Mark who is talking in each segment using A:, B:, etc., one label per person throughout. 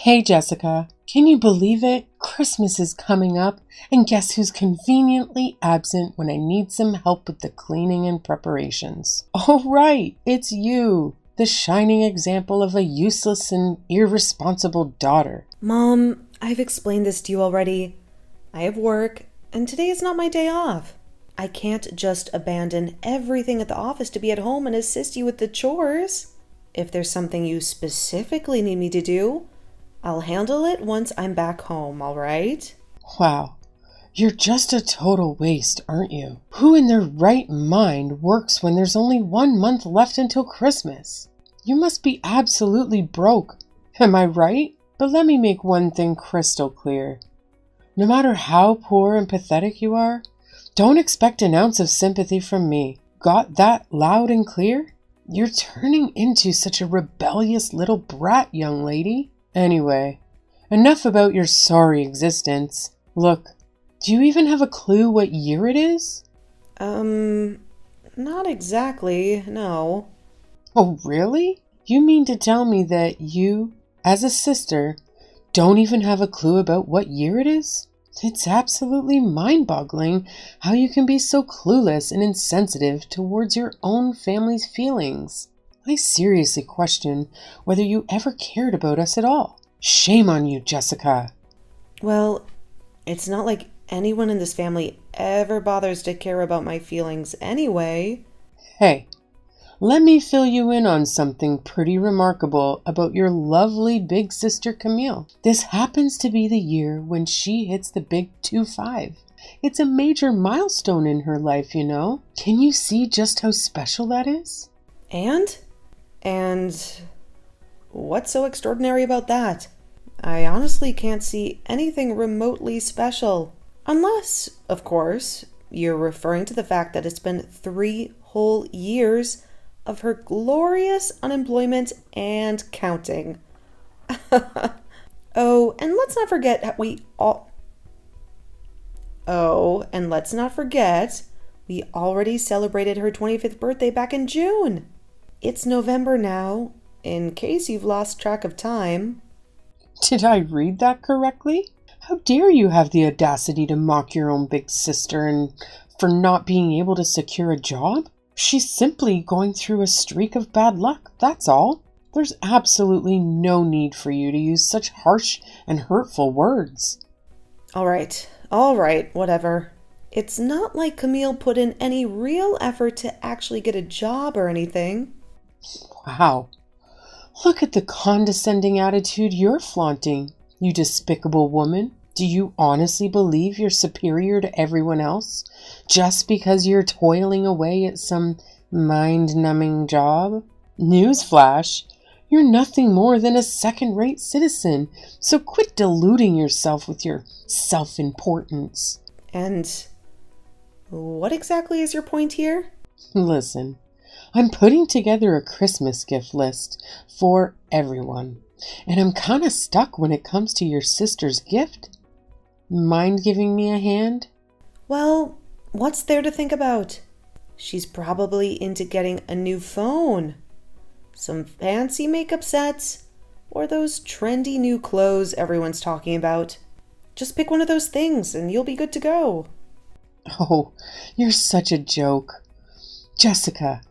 A: Hey Jessica, can you believe it? Christmas is coming up, and guess who's conveniently absent when I need some help with the cleaning and preparations? Oh right, it's you, the shining example of a useless and irresponsible daughter.
B: Mom, I've explained this to you already. I have work, and today is not my day off. I can't just abandon everything at the office to be at home and assist you with the chores. If there's something you specifically need me to do, I'll handle it once I'm back home, all right?
A: Wow, you're just a total waste, aren't you? Who in their right mind works when there's only 1 month left until Christmas? You must be absolutely broke. Am I right? But let me make one thing crystal clear. No matter how poor and pathetic you are, don't expect an ounce of sympathy from me. Got that loud and clear? You're turning into such a rebellious little brat, young lady. Anyway, enough about your sorry existence. Look, do you even have a clue what year it is?
B: Not exactly, no.
A: Oh, really? You mean to tell me that you, as a sister, don't even have a clue about what year it is? It's absolutely mind-boggling how you can be so clueless and insensitive towards your own family's feelings. I seriously question whether you ever cared about us at all. Shame on you, Jessica.
B: Well, it's not like anyone in this family ever bothers to care about my feelings anyway.
A: Hey, let me fill you in on something pretty remarkable about your lovely big sister Camille. This happens to be the year when she hits the big 25. It's a major milestone in her life, you know. Can you see just how special that is?
B: And what's so extraordinary about that? I honestly can't see anything remotely special. Unless, of course, you're referring to the fact that it's been 3 whole years of her glorious unemployment and counting. Oh, and let's not forget we already celebrated her 25th birthday back in June. It's November now, in case you've lost track of time.
A: Did I read that correctly? How dare you have the audacity to mock your own big sister and for not being able to secure a job? She's simply going through a streak of bad luck, that's all. There's absolutely no need for you to use such harsh and hurtful words.
B: All right, whatever. It's not like Camille put in any real effort to actually get a job or anything.
A: Wow. Look at the condescending attitude you're flaunting, you despicable woman. Do you honestly believe you're superior to everyone else just because you're toiling away at some mind-numbing job? Newsflash, you're nothing more than a second-rate citizen, so quit deluding yourself with your self-importance.
B: And what exactly is your point here?
A: Listen, I'm putting together a Christmas gift list for everyone, and I'm kind of stuck when it comes to your sister's gift. Mind giving me a hand?
B: Well, what's there to think about? She's probably into getting a new phone, some fancy makeup sets, or those trendy new clothes everyone's talking about. Just pick one of those things and you'll be good to go.
A: Oh, you're such a joke. Jessica,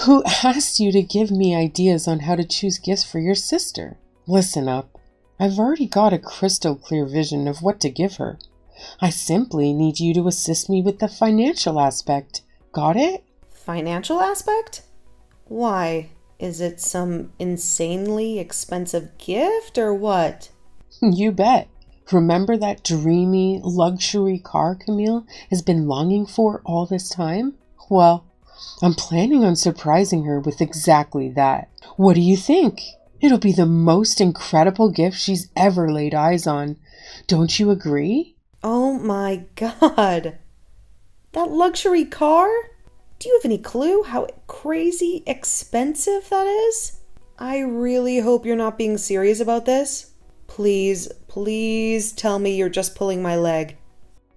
A: who asked you to give me ideas on how to choose gifts for your sister? Listen up. I've already got a crystal clear vision of what to give her. I simply need you to assist me with the financial aspect. Got it?
B: Financial aspect? Why? Is it some insanely expensive gift or what?
A: You bet. Remember that dreamy luxury car Camille has been longing for all this time? Well, I'm planning on surprising her with exactly that. What do you think? It'll be the most incredible gift she's ever laid eyes on. Don't you agree?
B: Oh my God. That luxury car? Do you have any clue how crazy expensive that is? I really hope you're not being serious about this. Please tell me you're just pulling my leg.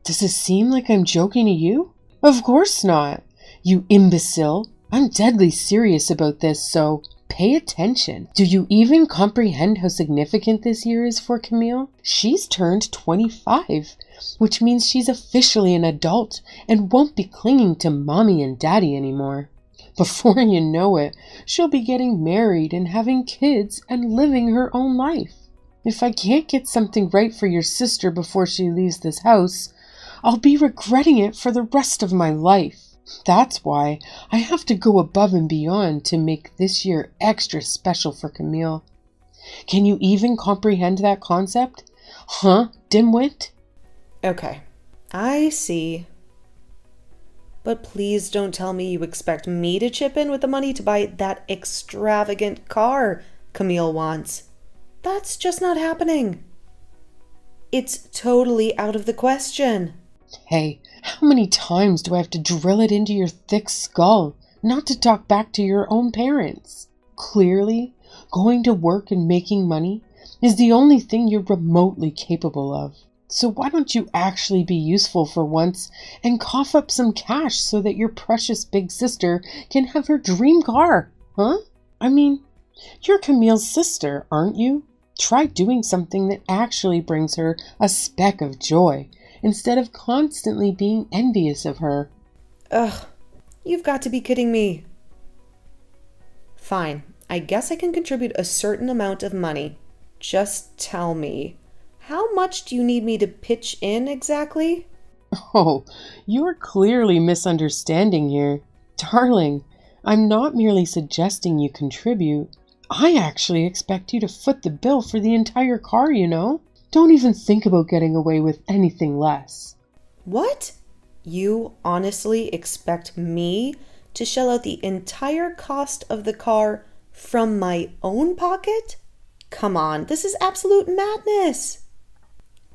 A: Does it seem like I'm joking to you? Of course not. You imbecile. I'm deadly serious about this, so pay attention. Do you even comprehend how significant this year is for Camille? She's turned 25, which means she's officially an adult and won't be clinging to mommy and daddy anymore. Before you know it, she'll be getting married and having kids and living her own life. If I can't get something right for your sister before she leaves this house, I'll be regretting it for the rest of my life. That's why I have to go above and beyond to make this year extra special for Camille. Can you even comprehend that concept? Huh, dimwit?
B: Okay, I see. But please don't tell me you expect me to chip in with the money to buy that extravagant car Camille wants. That's just not happening. It's totally out of the question.
A: Hey, how many times do I have to drill it into your thick skull not to talk back to your own parents? Clearly, going to work and making money is the only thing you're remotely capable of. So why don't you actually be useful for once and cough up some cash so that your precious big sister can have her dream car, huh? I mean, you're Camille's sister, aren't you? Try doing something that actually brings her a speck of joy instead of constantly being envious of her.
B: Ugh, you've got to be kidding me. Fine, I guess I can contribute a certain amount of money. Just tell me, how much do you need me to pitch in exactly?
A: Oh, you're clearly misunderstanding here. Darling, I'm not merely suggesting you contribute. I actually expect you to foot the bill for the entire car, you know? Don't even think about getting away with anything less.
B: What? You honestly expect me to shell out the entire cost of the car from my own pocket? Come on, this is absolute madness.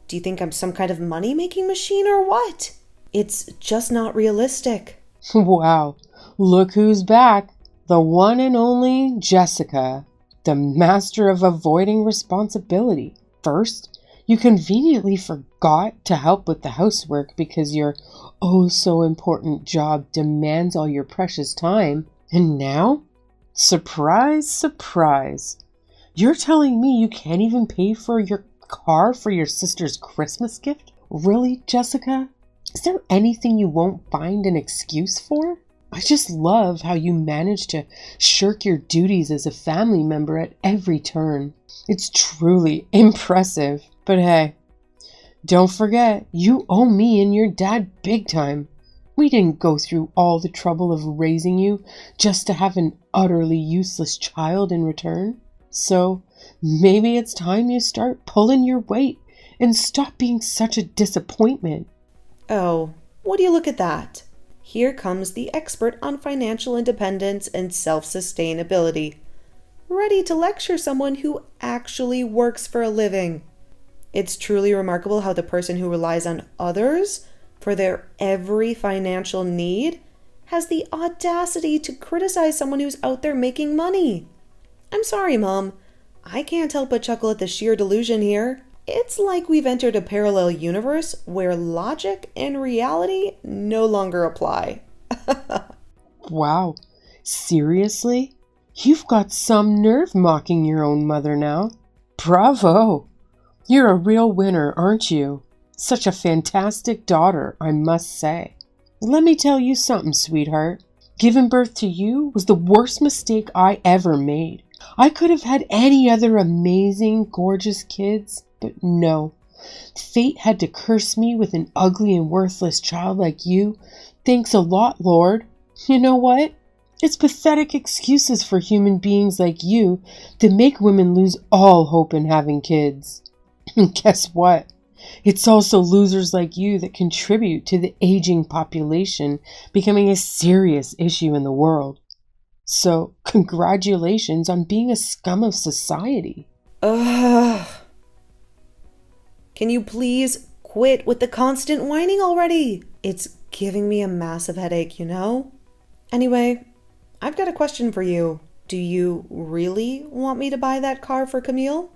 B: Do you think I'm some kind of money-making machine or what? It's just not realistic.
A: Wow, look who's back. The one and only Jessica, the master of avoiding responsibility. First, you conveniently forgot to help with the housework because your oh-so-important job demands all your precious time. And now, surprise, surprise, you're telling me you can't even pay for your car for your sister's Christmas gift? Really, Jessica? Is there anything you won't find an excuse for? I just love how you manage to shirk your duties as a family member at every turn. It's truly impressive. But hey, don't forget, you owe me and your dad big time. We didn't go through all the trouble of raising you just to have an utterly useless child in return. So maybe it's time you start pulling your weight and stop being such a disappointment.
B: Oh, would you look at that? Here comes the expert on financial independence and self-sustainability, ready to lecture someone who actually works for a living. It's truly remarkable how the person who relies on others for their every financial need has the audacity to criticize someone who's out there making money. I'm sorry, Mom. I can't help but chuckle at the sheer delusion here. It's like we've entered a parallel universe where logic and reality no longer apply.
A: Wow, seriously? You've got some nerve mocking your own mother now. Bravo! You're a real winner, aren't you? Such a fantastic daughter, I must say. Let me tell you something, sweetheart. Giving birth to you was the worst mistake I ever made. I could have had any other amazing, gorgeous kids, but no. Fate had to curse me with an ugly and worthless child like you. Thanks a lot, Lord. You know what? It's pathetic excuses for human beings like you that make women lose all hope in having kids. And guess what? It's also losers like you that contribute to the aging population becoming a serious issue in the world. So, congratulations on being a scum of society.
B: Ugh. Can you please quit with the constant whining already? It's giving me a massive headache, you know? Anyway, I've got a question for you. Do you really want me to buy that car for Camille?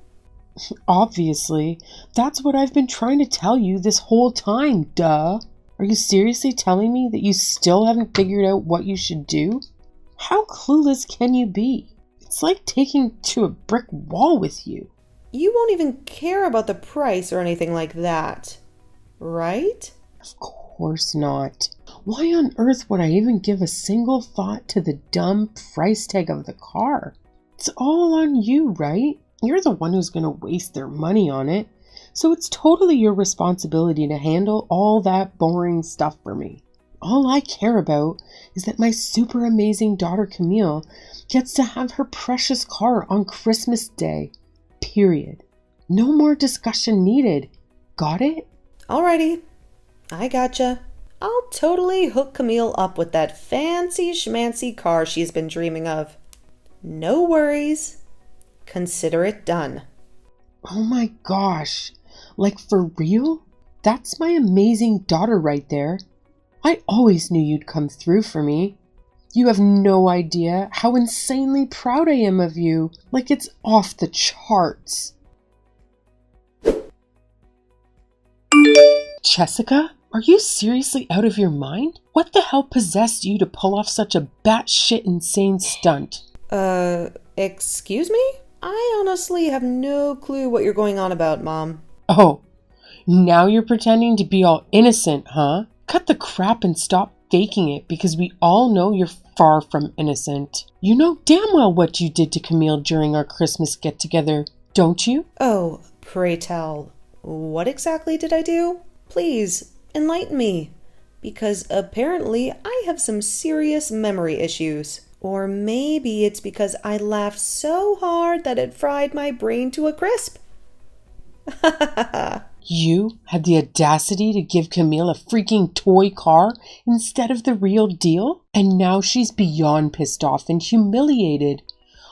A: Obviously, that's what I've been trying to tell you this whole time, duh. Are you seriously telling me that you still haven't figured out what you should do? How clueless can you be? It's like taking to a brick wall with you.
B: You won't even care about the price or anything like that, right?
A: Of course not. Why on earth would I even give a single thought to the dumb price tag of the car? It's all on you, right? You're the one who's going to waste their money on it. So it's totally your responsibility to handle all that boring stuff for me. All I care about is that my super amazing daughter Camille gets to have her precious car on Christmas Day. Period. No more discussion needed. Got it?
B: Alrighty. I gotcha. I'll totally hook Camille up with that fancy schmancy car she's been dreaming of. No worries. Consider it done.
A: Oh my gosh. Like for real? That's my amazing daughter right there. I always knew you'd come through for me. You have no idea how insanely proud I am of you. Like it's off the charts. Jessica, are you seriously out of your mind? What the hell possessed you to pull off such a batshit insane stunt?
B: Excuse me? I honestly have no clue what you're going on about, Mom.
A: Oh, now you're pretending to be all innocent, huh? Cut the crap and stop faking it, because we all know you're far from innocent. You know damn well what you did to Camille during our Christmas get-together, don't you?
B: Oh, pray tell. What exactly did I do? Please, enlighten me. Because apparently I have some serious memory issues. Or maybe it's because I laughed so hard that it fried my brain to a crisp.
A: You had the audacity to give Camille a freaking toy car instead of the real deal? And now she's beyond pissed off and humiliated,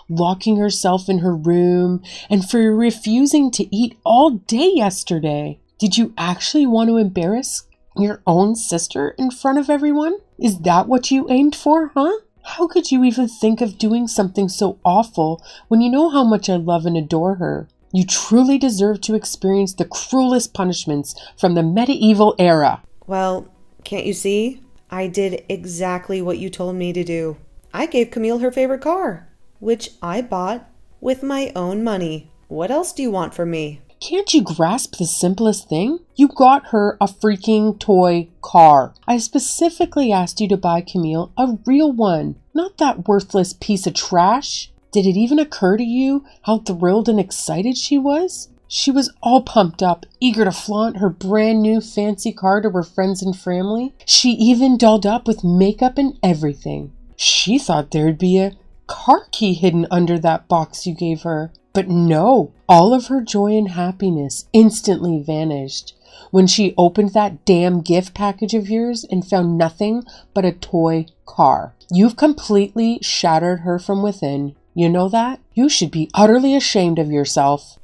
A: locking herself in her room and for refusing to eat all day yesterday. Did you actually want to embarrass your own sister in front of everyone? Is that what you aimed for, huh? How could you even think of doing something so awful when you know how much I love and adore her? You truly deserve to experience the cruelest punishments from the medieval era.
B: Well, can't you see? I did exactly what you told me to do. I gave Camille her favorite car, which I bought with my own money. What else do you want from me?
A: Can't you grasp the simplest thing? You got her a freaking toy car. I specifically asked you to buy Camille a real one, not that worthless piece of trash. Did it even occur to you how thrilled and excited she was? She was all pumped up, eager to flaunt her brand new fancy car to her friends and family. She even dolled up with makeup and everything. She thought there'd be a car key hidden under that box you gave her. But no, all of her joy and happiness instantly vanished when she opened that damn gift package of yours and found nothing but a toy car. You've completely shattered her from within. You know that? You should be utterly ashamed of yourself.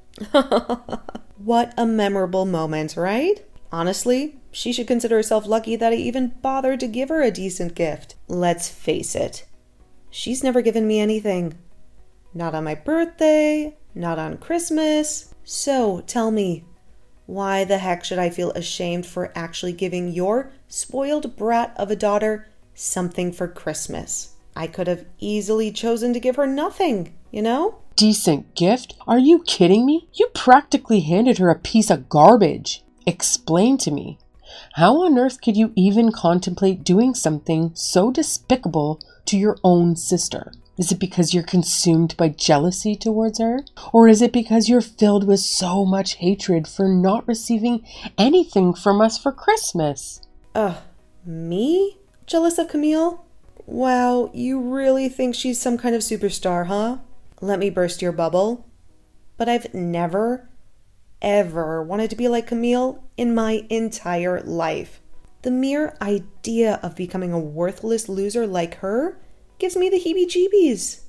B: What a memorable moment, right? Honestly, she should consider herself lucky that I even bothered to give her a decent gift. Let's face it, she's never given me anything. Not on my birthday, not on Christmas. So tell me, why the heck should I feel ashamed for actually giving your spoiled brat of a daughter something for Christmas? I could have easily chosen to give her nothing, you know?
A: Decent gift? Are you kidding me? You practically handed her a piece of garbage. Explain to me, how on earth could you even contemplate doing something so despicable to your own sister? Is it because you're consumed by jealousy towards her? Or is it because you're filled with so much hatred for not receiving anything from us for Christmas?
B: Me? Jealous of Camille? Wow, you really think she's some kind of superstar, huh? Let me burst your bubble. But I've never, ever wanted to be like Camille in my entire life. The mere idea of becoming a worthless loser like her gives me the heebie-jeebies.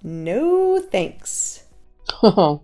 B: No thanks.
A: Oh,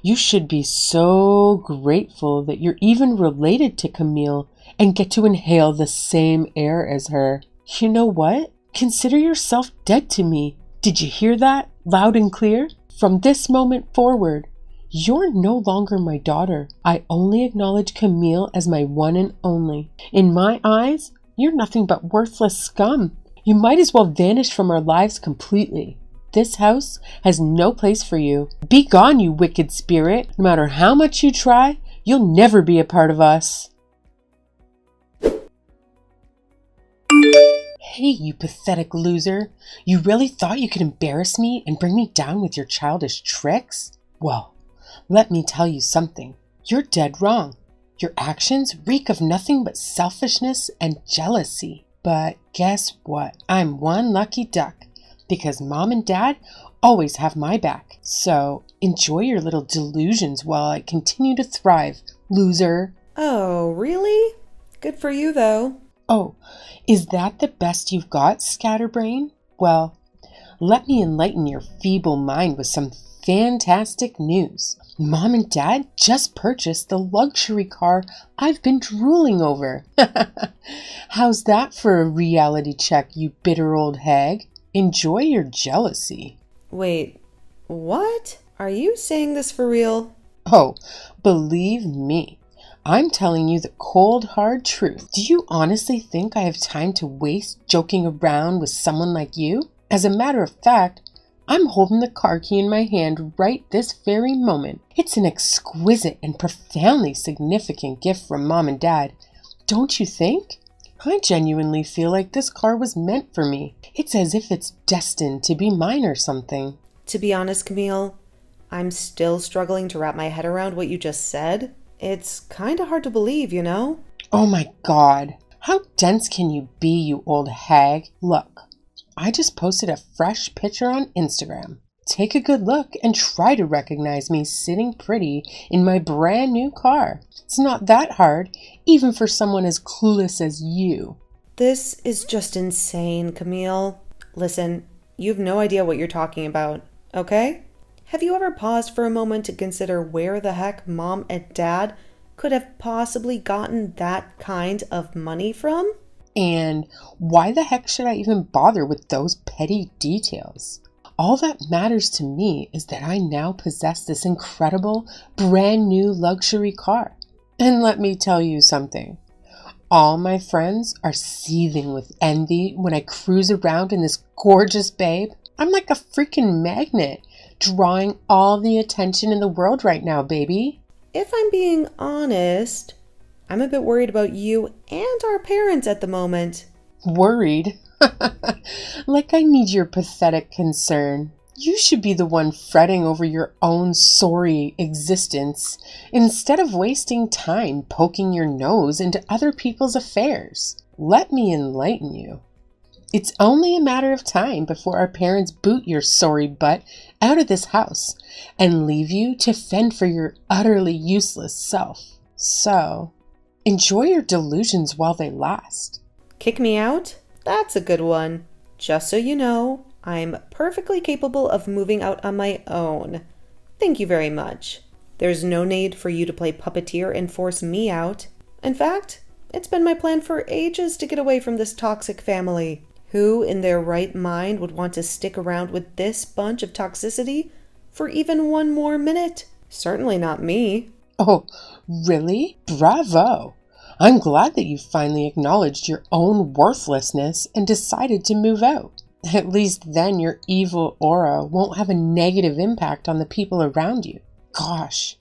A: you should be so grateful that you're even related to Camille and get to inhale the same air as her. You know what? Consider yourself dead to me. Did you hear that? Loud and clear? From this moment forward, you're no longer my daughter. I only acknowledge Camille as my one and only. In my eyes, you're nothing but worthless scum. You might as well vanish from our lives completely. this house has no place for you. Be gone, you wicked spirit. No matter how much you try, you'll never be a part of us. Hey, you pathetic loser. You really thought you could embarrass me and bring me down with your childish tricks? Well, let me tell you something. You're dead wrong. Your actions reek of nothing but selfishness and jealousy. But guess what? I'm one lucky duck, because Mom and Dad always have my back. So enjoy your little delusions while I continue to thrive, loser.
B: Oh, really? Good for you, though.
A: Oh, is that the best you've got, scatterbrain? Well, let me enlighten your feeble mind with some fantastic news. Mom and Dad just purchased the luxury car I've been drooling over. How's that for a reality check, you bitter old hag? Enjoy your jealousy.
B: Wait, what? Are you saying this for real?
A: Oh, believe me. I'm telling you the cold, hard truth. Do you honestly think I have time to waste joking around with someone like you? As a matter of fact, I'm holding the car key in my hand right this very moment. It's an exquisite and profoundly significant gift from Mom and Dad. Don't you think? I genuinely feel like this car was meant for me. It's as if it's destined to be mine or something.
B: To be honest, Camille, I'm still struggling to wrap my head around what you just said. It's kind of hard to believe, you know?
A: Oh my God. How dense can you be, you old hag? Look, I just posted a fresh picture on Instagram. Take a good look and try to recognize me sitting pretty in my brand new car. It's not that hard, even for someone as clueless as you.
B: This is just insane, Camille. Listen, you have no idea what you're talking about, okay? Have you ever paused for a moment to consider where the heck Mom and Dad could have possibly gotten that kind of money from?
A: And why the heck should I even bother with those petty details? All that matters to me is that I now possess this incredible, brand new luxury car. And let me tell you something. All my friends are seething with envy when I cruise around in this gorgeous babe. I'm like a freaking magnet, drawing all the attention in the world right now, baby.
B: If I'm being honest, I'm a bit worried about you and our parents at the moment.
A: Worried? Like I need your pathetic concern. You should be the one fretting over your own sorry existence instead of wasting time poking your nose into other people's affairs. Let me enlighten you. It's only a matter of time before our parents boot your sorry butt out of this house and leave you to fend for your utterly useless self. So, enjoy your delusions while they last.
B: Kick me out? That's a good one. Just so you know, I'm perfectly capable of moving out on my own. Thank you very much. There's no need for you to play puppeteer and force me out. In fact, it's been my plan for ages to get away from this toxic family. Who in their right mind would want to stick around with this bunch of toxicity for even one more minute? Certainly not me.
A: Oh, really? Bravo! I'm glad that you finally acknowledged your own worthlessness and decided to move out. At least then your evil aura won't have a negative impact on the people around you. Gosh,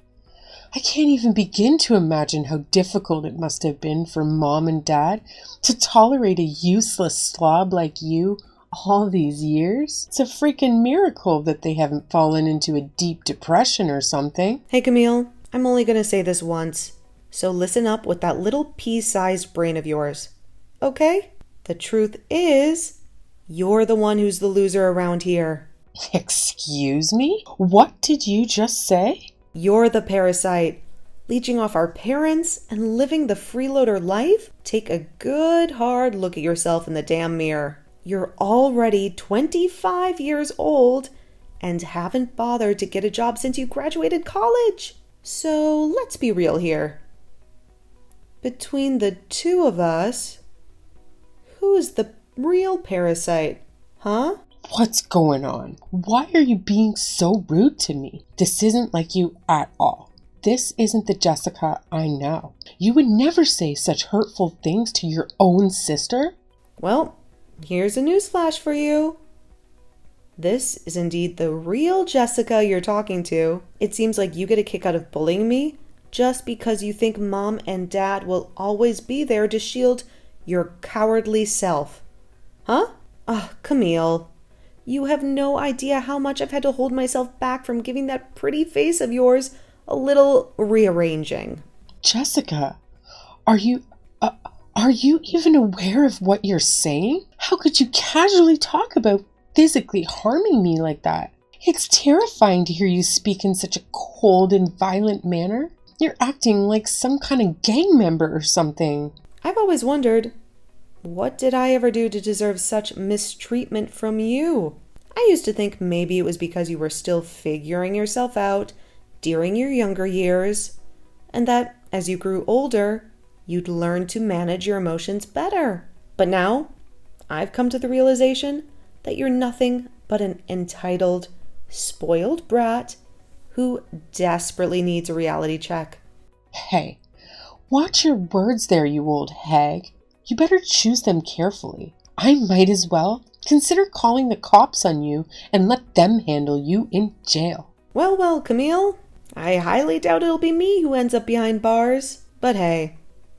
A: I can't even begin to imagine how difficult it must have been for Mom and Dad to tolerate a useless slob like you all these years. It's a freaking miracle that they haven't fallen into a deep depression or something.
B: Hey Camille, I'm only going to say this once. So listen up with that little pea-sized brain of yours. Okay? The truth is, you're the one who's the loser around here.
A: Excuse me? What did you just say?
B: You're the parasite. Leeching off our parents and living the freeloader life? Take a good hard look at yourself in the damn mirror. You're already 25 years old and haven't bothered to get a job since you graduated college. So let's be real here. Between the two of us, who's the real parasite, huh?
A: What's going on? Why are you being so rude to me? This isn't like you at all. This isn't the Jessica I know. You would never say such hurtful things to your own sister.
B: Well, here's a newsflash for you. This is indeed the real Jessica you're talking to. It seems like you get a kick out of bullying me just because you think Mom and Dad will always be there to shield your cowardly self. Huh? Oh, Camille, you have no idea how much I've had to hold myself back from giving that pretty face of yours a little rearranging.
A: Jessica, are you even aware of what you're saying? How could you casually talk about physically harming me like that? It's terrifying to hear you speak in such a cold and violent manner. You're acting like some kind of gang member or something.
B: I've always wondered, what did I ever do to deserve such mistreatment from you? I used to think maybe it was because you were still figuring yourself out during your younger years, and that as you grew older, you'd learn to manage your emotions better. But now, I've come to the realization that you're nothing but an entitled, spoiled brat who desperately needs a reality check.
A: Hey, watch your words there, you old hag. You better choose them carefully. I might as well consider calling the cops on you and let them handle you in jail.
B: Well, Camille, I highly doubt it'll be me who ends up behind bars. But hey,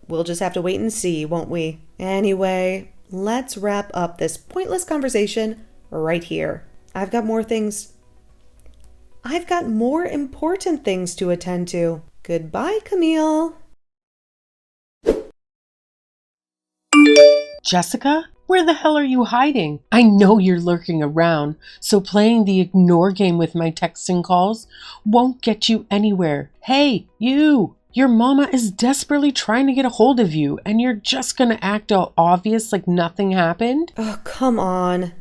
B: we'll just have to wait and see, won't we? Anyway, let's wrap up this pointless conversation right here. I've got more important things to attend to. Goodbye, Camille.
A: Jessica, where the hell are you hiding? I know you're lurking around, so playing the ignore game with my texting calls won't get you anywhere. Hey, you! Your mama is desperately trying to get a hold of you, and you're just gonna act all obvious like nothing happened?
B: Oh, come on.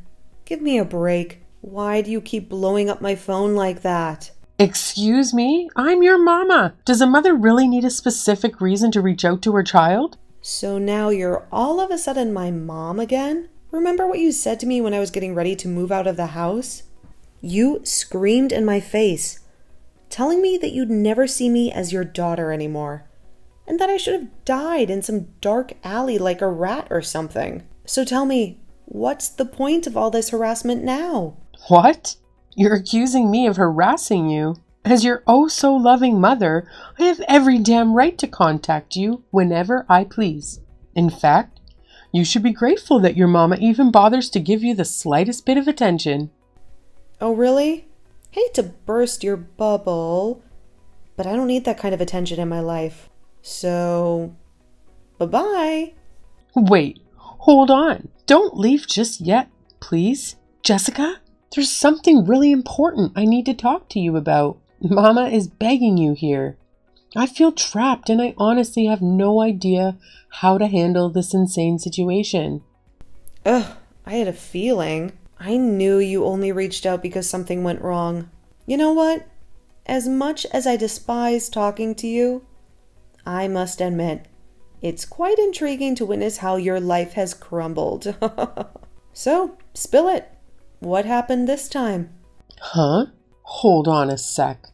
B: Give me a break. Why do you keep blowing up my phone like that?
A: Excuse me? I'm your mama. Does a mother really need a specific reason to reach out to her child?
B: So now you're all of a sudden my mom again? Remember what you said to me when I was getting ready to move out of the house? You screamed in my face, telling me that you'd never see me as your daughter anymore, and that I should have died in some dark alley like a rat or something. So tell me, what's the point of all this harassment now?
A: What? You're accusing me of harassing you? As your oh-so-loving mother, I have every damn right to contact you whenever I please. In fact, you should be grateful that your mama even bothers to give you the slightest bit of attention.
B: Oh, really? Hate to burst your bubble, but I don't need that kind of attention in my life. So, bye-bye.
A: Wait, hold on. Don't leave just yet, please. Jessica, there's something really important I need to talk to you about. Mama is begging you here. I feel trapped and I honestly have no idea how to handle this insane situation.
B: Ugh, I had a feeling. I knew you only reached out because something went wrong. You know what? As much as I despise talking to you, I must admit, it's quite intriguing to witness how your life has crumbled. So, spill it. What happened this time?
A: Huh? Hold on a sec.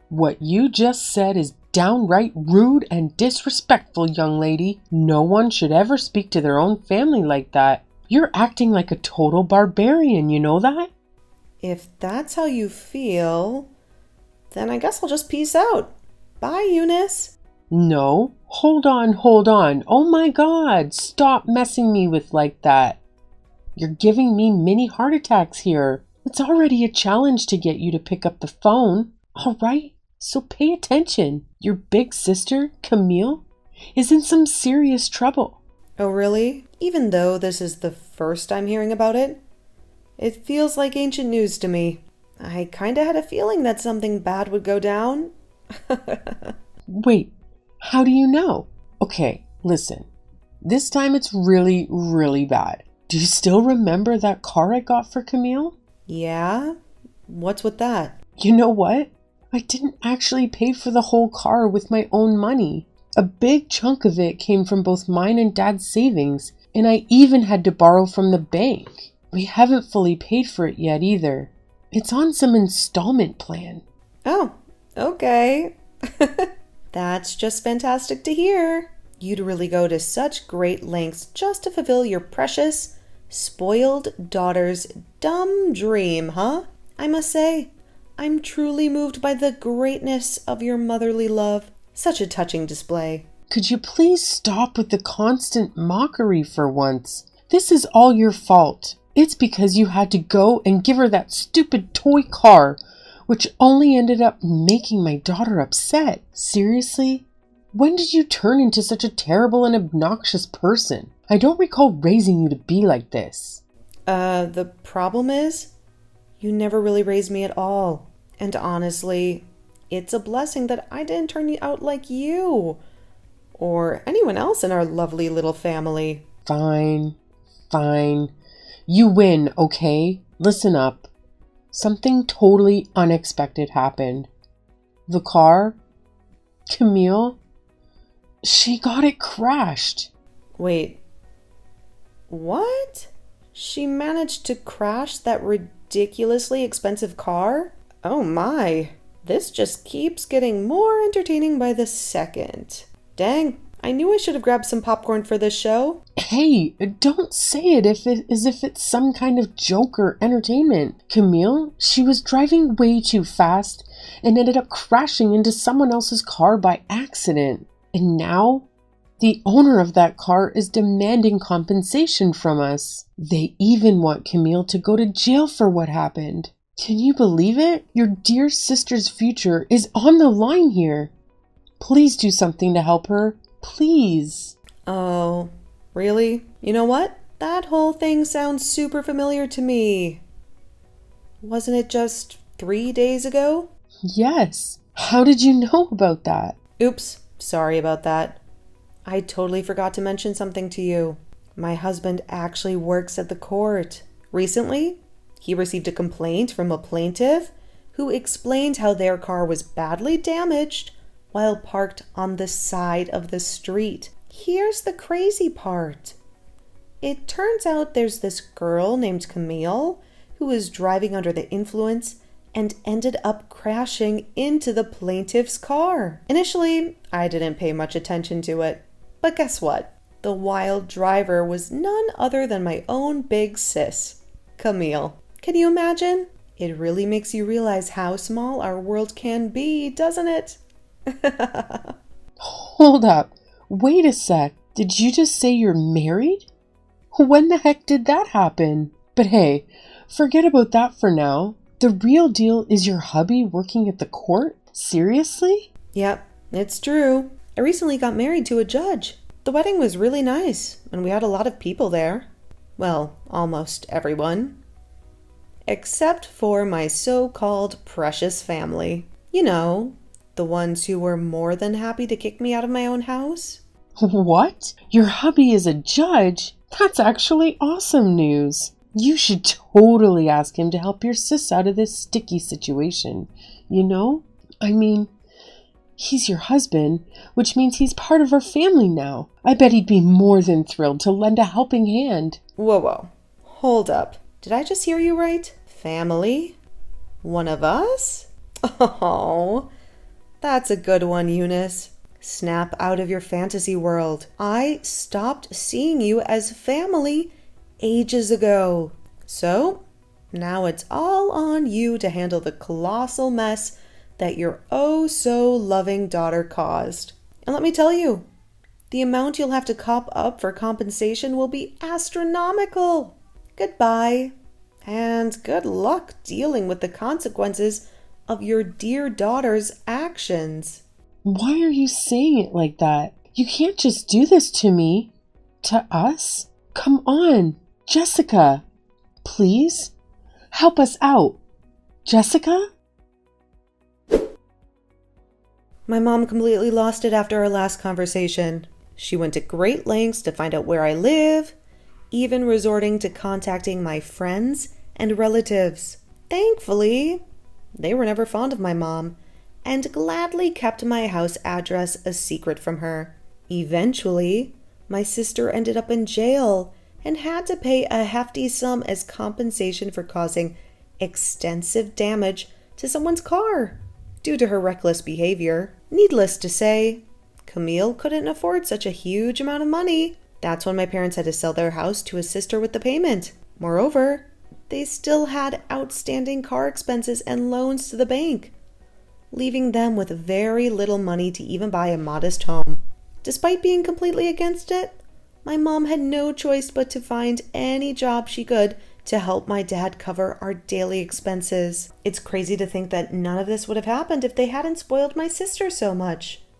A: What you just said is downright rude and disrespectful, young lady. No one should ever speak to their own family like that. You're acting like a total barbarian, you know that?
B: If that's how you feel, then I guess I'll just peace out. Bye, Eunice.
A: No. Hold on. Oh my God, stop messing me with like that. You're giving me mini heart attacks here. It's already a challenge to get you to pick up the phone. All right, so pay attention. Your big sister, Camille, is in some serious trouble.
B: Oh, really? Even though this is the first I'm hearing about it? It feels like ancient news to me. I kinda had a feeling that something bad would go down.
A: Wait, how do you know? Okay, listen. This time it's really, really bad. Do you still remember that car I got for Camille?
B: Yeah? What's with that?
A: You know what? I didn't actually pay for the whole car with my own money. A big chunk of it came from both mine and Dad's savings, and I even had to borrow from the bank. We haven't fully paid for it yet either. It's on some installment plan.
B: Oh, okay. That's just fantastic to hear. You'd really go to such great lengths just to fulfill your precious, Spoiled daughter's dumb dream, huh? I must say, I'm truly moved by the greatness of your motherly love. Such a touching display.
A: Could you please stop with the constant mockery for once? This is all your fault. It's because you had to go and give her that stupid toy car, which only ended up making my daughter upset. Seriously? When did you turn into such a terrible and obnoxious person? I don't recall raising you to be like this.
B: The problem is, you never really raised me at all. And honestly, it's a blessing that I didn't turn out like you or anyone else in our lovely little family.
A: Fine. You win, okay? Listen up. Something totally unexpected happened. The car, Camille, she got it crashed.
B: Wait, what? She managed to crash that ridiculously expensive car? Oh my, this just keeps getting more entertaining by the second. Dang, I knew I should have grabbed some popcorn for this show.
A: Hey, don't say it as if it's some kind of joke or entertainment. Camille, she was driving way too fast and ended up crashing into someone else's car by accident. And now, the owner of that car is demanding compensation from us. They even want Camille to go to jail for what happened. Can you believe it? Your dear sister's future is on the line here. Please do something to help her. Please.
B: Oh, really? You know what? That whole thing sounds super familiar to me. Wasn't it just 3 days ago?
A: Yes. How did you know about that?
B: Oops, sorry about that. I totally forgot to mention something to you. My husband actually works at the court. Recently, he received a complaint from a plaintiff who explained how their car was badly damaged while parked on the side of the street. Here's the crazy part. It turns out there's this girl named Camille who was driving under the influence and ended up crashing into the plaintiff's car. Initially, I didn't pay much attention to it. But guess what? The wild driver was none other than my own big sis, Camille. Can you imagine? It really makes you realize how small our world can be, doesn't it?
A: Hold up. Wait a sec. Did you just say you're married? When the heck did that happen? But hey, forget about that for now. The real deal is your hubby working at the court? Seriously?
B: Yep, it's true. I recently got married to a judge. The wedding was really nice, and we had a lot of people there. Well, almost everyone. Except for my so-called precious family. You know, the ones who were more than happy to kick me out of my own house.
A: What? Your hubby is a judge? That's actually awesome news. You should totally ask him to help your sis out of this sticky situation. You know? I mean, he's your husband, which means he's part of our family now. I bet he'd be more than thrilled to lend a helping hand.
B: Whoa. Hold up. Did I just hear you right? Family? One of us? Oh, that's a good one, Eunice. Snap out of your fantasy world. I stopped seeing you as family ages ago. So, now it's all on you to handle the colossal mess that your oh-so-loving daughter caused. And let me tell you, the amount you'll have to cop up for compensation will be astronomical. Goodbye, and good luck dealing with the consequences of your dear daughter's actions.
A: Why are you saying it like that? You can't just do this to me. To us? Come on, Jessica. Please? Help us out. Jessica?
B: My mom completely lost it after our last conversation. She went to great lengths to find out where I live, even resorting to contacting my friends and relatives. Thankfully, they were never fond of my mom and gladly kept my house address a secret from her. Eventually, my sister ended up in jail and had to pay a hefty sum as compensation for causing extensive damage to someone's car due to her reckless behavior. Needless to say, Camille couldn't afford such a huge amount of money, That's when my parents had to sell their house to assist her with the payment. Moreover, they still had outstanding car expenses and loans to the bank, leaving them with very little money to even buy a modest home. Despite being completely against it, my mom had no choice but to find any job she could to help my dad cover our daily expenses. It's crazy to think that none of this would have happened if they hadn't spoiled my sister so much.